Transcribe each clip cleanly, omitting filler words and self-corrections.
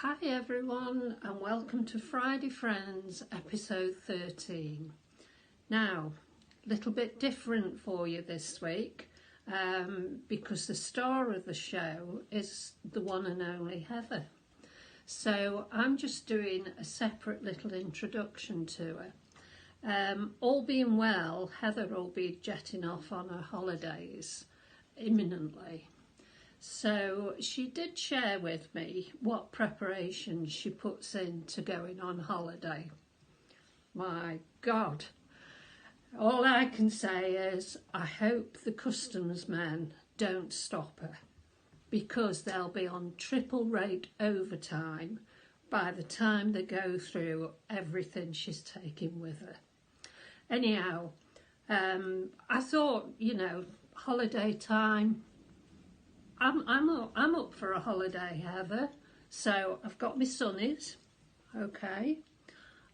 Hi everyone and welcome to Friday Friends episode 13. Now, a little bit different for you this week because the star of the show is the one and only Heather. So I'm just doing a separate little introduction to her. All being well, Heather will be jetting off on her holidays imminently. So she did share with me what preparations she puts into going on holiday. My God, all I can say is I hope the customs men don't stop her because they'll be on triple rate overtime by the time they go through everything she's taking with her. Anyhow, I thought, holiday time, I'm up for a holiday, Heather. So I've got my sunnies, okay.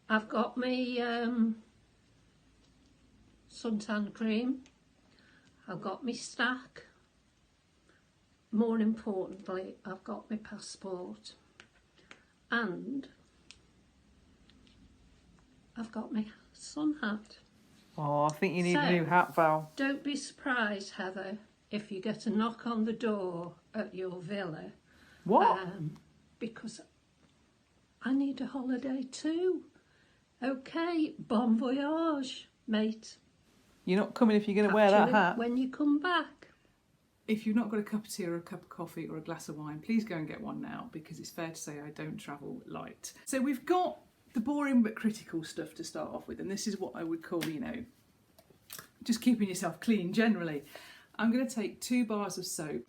I've got my suntan cream. I've got my stack. More importantly, I've got my passport, and I've got my sun hat. Oh, I think you need a new hat, Val. Don't be surprised, Heather, if you get a knock on the door at your villa. What? Because I need a holiday too. Okay, bon voyage, mate. You're not coming if you're going to wear that hat. When you come back. If you've not got a cup of tea or a cup of coffee or a glass of wine, please go and get one now, because it's fair to say I don't travel light. So we've got the boring but critical stuff to start off with, and this is what I would call, just keeping yourself clean generally. I'm going to take 2 bars of soap.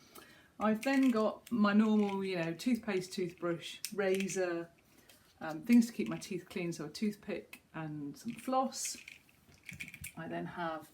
I've then got my normal, toothpaste, toothbrush, razor, things to keep my teeth clean, so a toothpick and some floss. I then have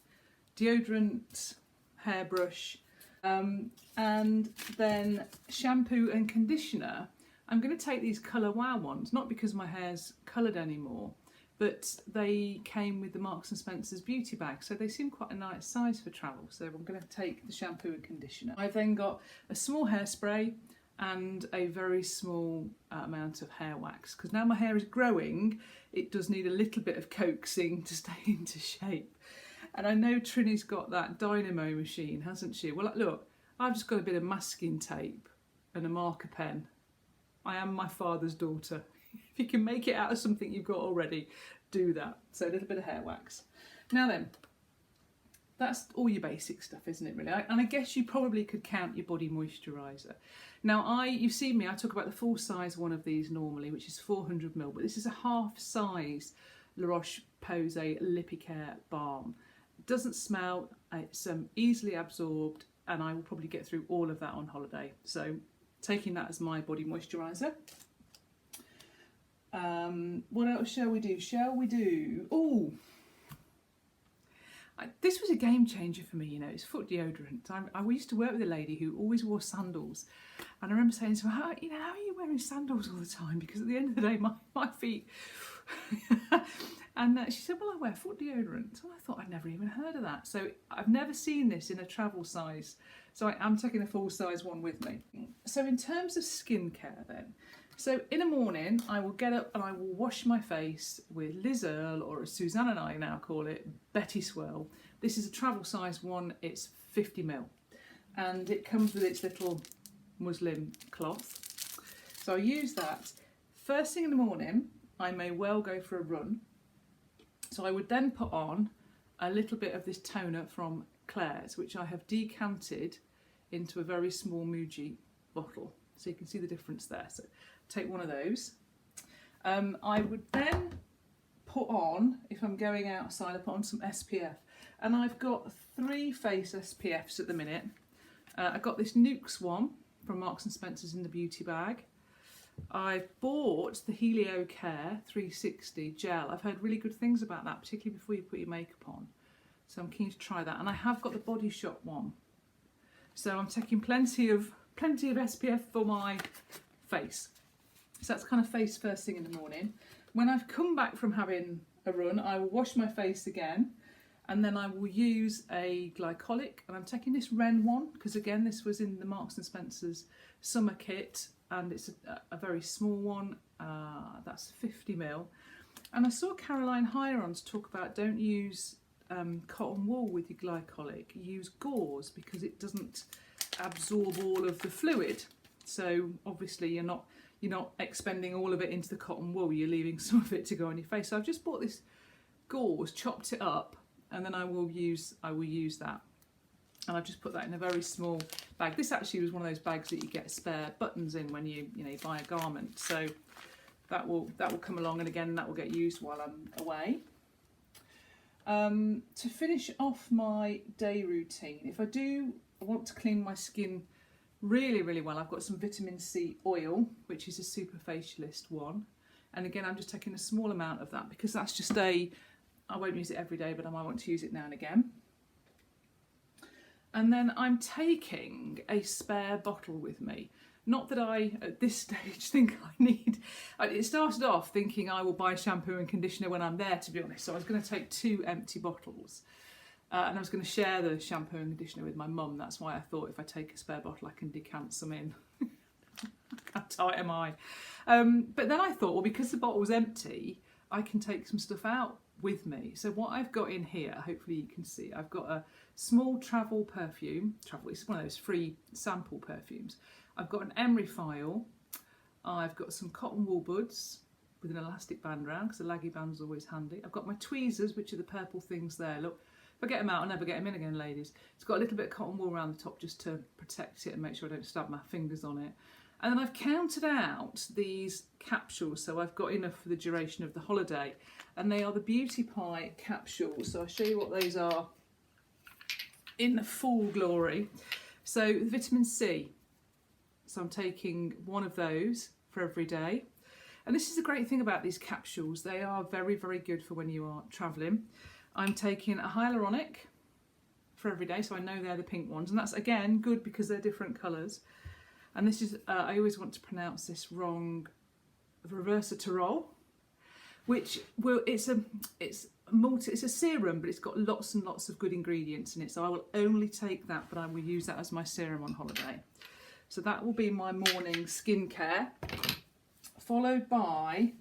deodorant, hairbrush, and then shampoo and conditioner. I'm going to take these Colour Wow ones, not because my hair's coloured anymore, but they came with the Marks and Spencer's beauty bag, so they seem quite a nice size for travel. So I'm going to take the shampoo and conditioner. I've then got a small hairspray and a very small amount of hair wax, because now my hair is growing, it does need a little bit of coaxing to stay into shape. And I know Trini's got that dynamo machine, hasn't she? Well, look, I've just got a bit of masking tape and a marker pen. I am my father's daughter. If you can make it out of something you've got already, do that. So a little bit of hair wax. Now then, that's all your basic stuff, isn't it, really? And I guess you probably could count your body moisturiser. Now, you've seen me, I talk about the full size one of these normally, which is 400ml, but this is a half size La Roche-Posay Lipicare Balm. It doesn't smell, it's easily absorbed, and I will probably get through all of that on holiday. So taking that as my body moisturiser. What else shall we do? Oh, this was a game changer for me, it's foot deodorant. I used to work with a lady who always wore sandals, and I remember saying to her, how are you wearing sandals all the time? Because at the end of the day, my feet... And she said, well, I wear foot deodorant. So I thought, I'd never even heard of that. So I've never seen this in a travel size. So I am taking a full size one with me. So in terms of skincare then, so in the morning, I will get up and I will wash my face with Liz Earle, or as Suzanne and I now call it, Betty Swirl. This is a travel size one, it's 50ml. And it comes with its little muslin cloth. So I use that. First thing in the morning, I may well go for a run. So I would then put on a little bit of this toner from Claire's, which I have decanted into a very small Muji bottle. So you can see the difference there. So take one of those. I would then put on, if I'm going outside, I put on some SPF. And I've got 3 face SPFs at the minute. I've got this Nukes one from Marks and Spencer's in the beauty bag. I've bought the Helio Care 360 gel. I've heard really good things about that, particularly before you put your makeup on. So I'm keen to try that. And I have got the Body Shop one. So I'm taking plenty of SPF for my face. So that's kind of face first thing in the morning. When I've come back from having a run, I will wash my face again. And then I will use a glycolic. And I'm taking this Ren one, because again, this was in the Marks and Spencer's summer kit. and it's a very small one. That's 50ml. And I saw Caroline Hirons talk about don't use cotton wool with your glycolic, use gauze because it doesn't absorb all of the fluid. So obviously you're not expending all of it into the cotton wool, you're leaving some of it to go on your face. So I've just bought this gauze, chopped it up, and then I will use that. And I've just put that in a very small bag. This actually was one of those bags that you get spare buttons in when you buy a garment. So that will come along, and again that will get used while I'm away. To finish off my day routine, if I want to clean my skin really, really well, I've got some vitamin C oil, which is a Superfacialist one. And again, I'm just taking a small amount of that because that's just I won't use it every day, but I might want to use it now and again. And then I'm taking a spare bottle with me. Not that I, at this stage, think I need... It started off thinking I will buy shampoo and conditioner when I'm there, to be honest. So I was going to take 2 empty bottles. And I was going to share the shampoo and conditioner with my mum. That's why I thought if I take a spare bottle, I can decant some in. How tight am I? But then I thought, well, because the bottle was empty, I can take some stuff out with me. So what I've got in here, hopefully you can see, I've got a small travel perfume. It's one of those free sample perfumes. I've got an emery file. I've got some cotton wool buds with an elastic band around because the laggy band's always handy. I've got my tweezers, which are the purple things there. Look, if I get them out, I'll never get them in again, ladies. It's got a little bit of cotton wool around the top just to protect it and make sure I don't stab my fingers on it. And then I've counted out these capsules, so I've got enough for the duration of the holiday. And they are the Beauty Pie capsules. So I'll show you what those are in the full glory. So vitamin C. So I'm taking one of those for every day. And this is the great thing about these capsules. They are very, very good for when you are travelling. I'm taking a hyaluronic for every day, so I know they're the pink ones. And that's, again, good because they're different colours. And this is, I always want to pronounce this wrong, Reversatirol, which it's a serum, but it's got lots and lots of good ingredients in it. So I will only take that, but I will use that as my serum on holiday. So that will be my morning skincare, followed by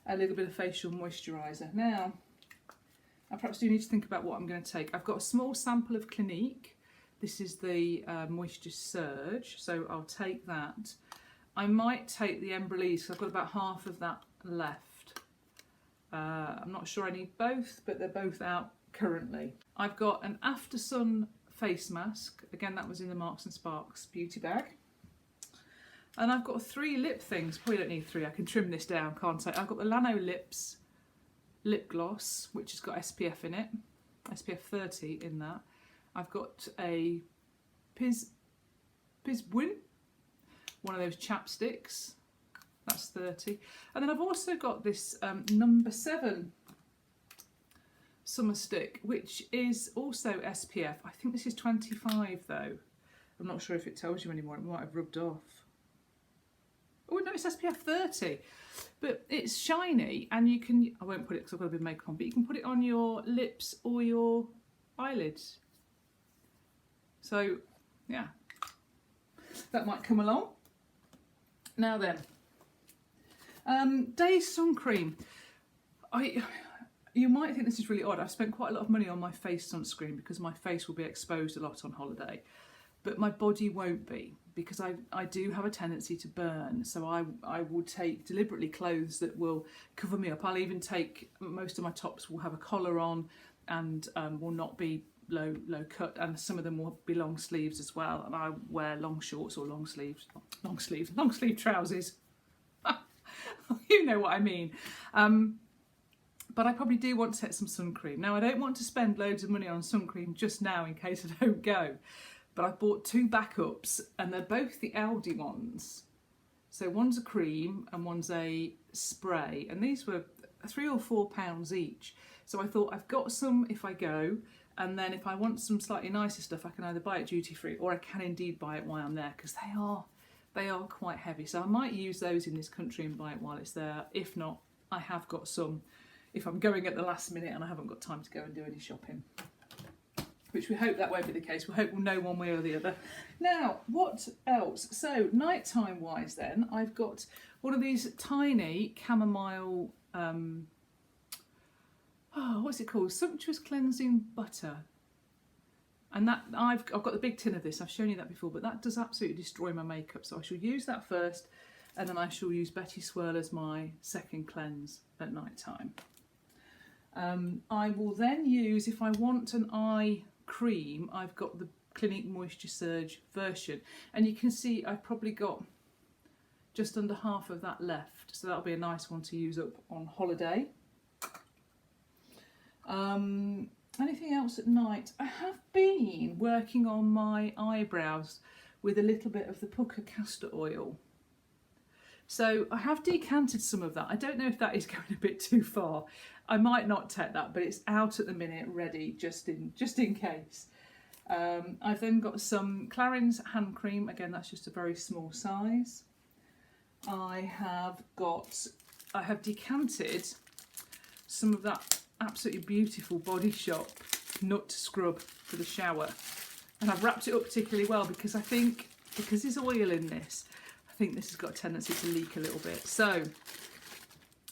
a little bit of facial moisturiser. Now, I perhaps do need to think about what I'm going to take. I've got a small sample of Clinique. This is the Moisture Surge, so I'll take that. I might take the Embryolisse, so I've got about half of that left. I'm not sure I need both, but they're both out currently. I've got an After Sun face mask. Again, that was in the Marks and Sparks beauty bag. And I've got 3 lip things. Probably don't need 3. I can trim this down, can't I? I've got the Lano Lips lip gloss, which has got SPF in it, SPF 30 in that. I've got a Pisbuin, one of those chapsticks, that's 30. And then I've also got this number 7 summer stick, which is also SPF. I think this is 25 though. I'm not sure if it tells you anymore, it might have rubbed off. Oh no, it's SPF 30, but it's shiny and you can, I won't put it because I've got a bit of makeup on, but you can put it on your lips or your eyelids. So yeah, that might come along. Now then, day sun cream. You might think this is really odd. I've spent quite a lot of money on my face sunscreen because my face will be exposed a lot on holiday, but my body won't be, because I do have a tendency to burn. So I will take deliberately clothes that will cover me up. I'll even take, most of my tops will have a collar on and will not be low cut, and some of them will be long sleeves as well, and I wear long shorts or long sleeve trousers. You know what I mean. But I probably do want to take some sun cream. Now, I don't want to spend loads of money on sun cream just now in case I don't go, but I bought 2 backups and they're both the Aldi ones. So one's a cream and one's a spray, and these were £3 or £4 each. So I thought I've got some if I go, and then if I want some slightly nicer stuff, I can either buy it duty free or I can indeed buy it while I'm there, because they are quite heavy. So I might use those in this country and buy it while it's there. If not, I have got some if I'm going at the last minute and I haven't got time to go and do any shopping. which we hope that won't be the case. We hope we'll know one way or the other. Now, what else? So, nighttime wise then, I've got one of these tiny chamomile, what's it called? Sumptuous Cleansing Butter. And that I've got the big tin of this, I've shown you that before, but that does absolutely destroy my makeup. So I shall use that first, and then I shall use Betty Swirl as my second cleanse at night time. I will then use, if I want an eye cream, I've got the Clinique Moisture Surge version. And you can see I've probably got just under half of that left. So that'll be a nice one to use up on holiday. Anything else at night? I have been working on my eyebrows with a little bit of the Pucca castor oil. So I have decanted some of that. I don't know if that is going a bit too far. I might not take that, but it's out at the minute, ready just in case. I've then got some Clarins hand cream. Again, that's just a very small size. I have decanted some of that absolutely beautiful Body Shop nut scrub for the shower, and I've wrapped it up particularly well because I think, because there's oil in this, I think this has got a tendency to leak a little bit. So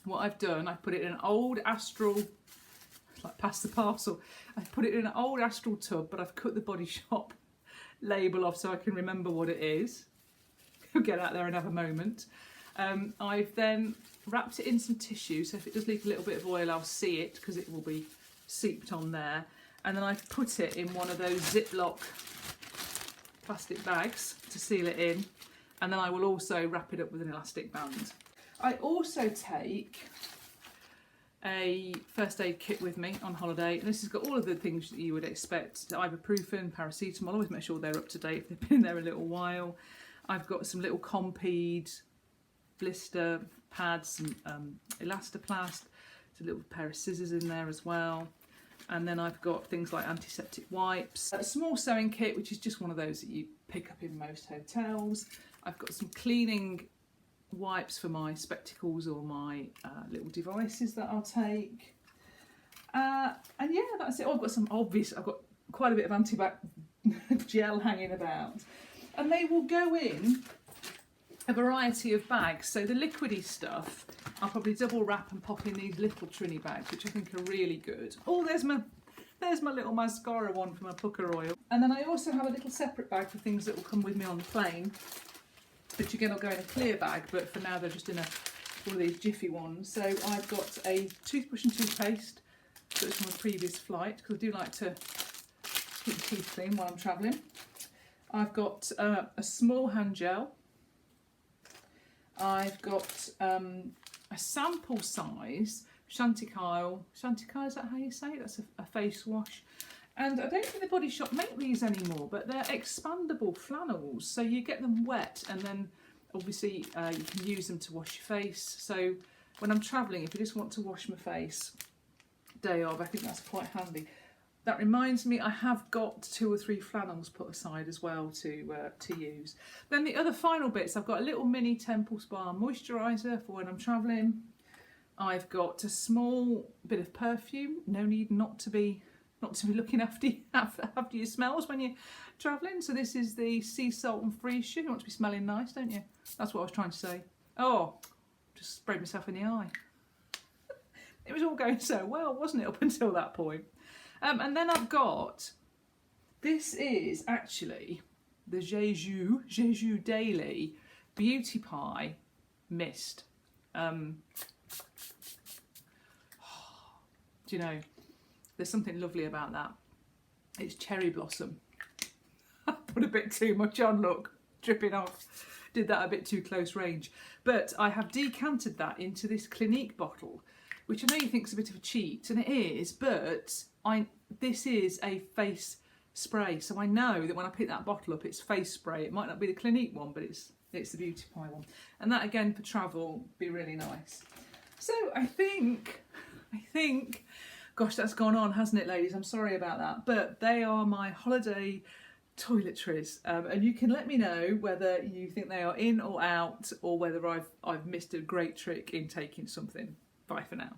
what I've done, I've put it in an old Astral, like past the parcel, I've put it in an old Astral tub, but I've cut the Body Shop label off so I can remember what it is. Get out there and have a moment. I've then wrapped it in some tissue, so if it does leak a little bit of oil, I'll see it because it will be seeped on there. And then I've put it in one of those Ziploc plastic bags to seal it in. And then I will also wrap it up with an elastic band. I also take a first aid kit with me on holiday, and this has got all of the things that you would expect: ibuprofen, paracetamol. Always make sure they're up to date if they've been in there a little while. I've got some little Compeed blister pads, some Elastoplast, a little pair of scissors in there as well. And then I've got things like antiseptic wipes, a small sewing kit, which is just one of those that you pick up in most hotels. I've got some cleaning wipes for my spectacles or my little devices that I'll take. And yeah, that's it. Oh, I've got quite a bit of antibac gel hanging about. And they will go in a variety of bags. So the liquidy stuff, I'll probably double wrap and pop in these little Trini bags, which I think are really good. Oh, there's my little mascara one for my pucker oil. And then I also have a little separate bag for things that will come with me on the plane, which again will go in a clear bag, but for now they're just in one of these Jiffy ones. So I've got a toothbrush and toothpaste that's from a previous flight, because I do like to keep the teeth clean while I'm travelling. I've got a small hand gel. I've got a sample size Chantecaille, is that how you say it? That's a face wash. And I don't think the Body Shop make these anymore, but they're expandable flannels, so you get them wet and then obviously you can use them to wash your face. So when I'm travelling, if I just want to wash my face day of, I think that's quite handy. That reminds me, I have got 2 or 3 flannels put aside as well to use. Then the other final bits, I've got a little mini Temple Spa moisturiser for when I'm travelling. I've got a small bit of perfume. No need not to be looking after your smells when you're travelling. So this is the Sea Salt and Free Shoe. You want to be smelling nice, don't you? That's what I was trying to say. Oh, just sprayed myself in the eye. It was all going so well, wasn't it, up until that point? And then I've got, this is actually the Jeju Daily Beauty Pie Mist. Do you know, there's something lovely about that. It's cherry blossom. I put a bit too much on, look, dripping off. Did that a bit too close range. But I have decanted that into this Clinique bottle, which I know you think is a bit of a cheat, and it is, but this is a face spray, so I know that when I pick that bottle up, it's face spray. It might not be the Clinique one, but it's the Beauty Pie one. And that, again, for travel, would be really nice. So I think, gosh, that's gone on, hasn't it, ladies? I'm sorry about that. But they are my holiday toiletries. And you can let me know whether you think they are in or out, or whether I've missed a great trick in taking something. Bye for now.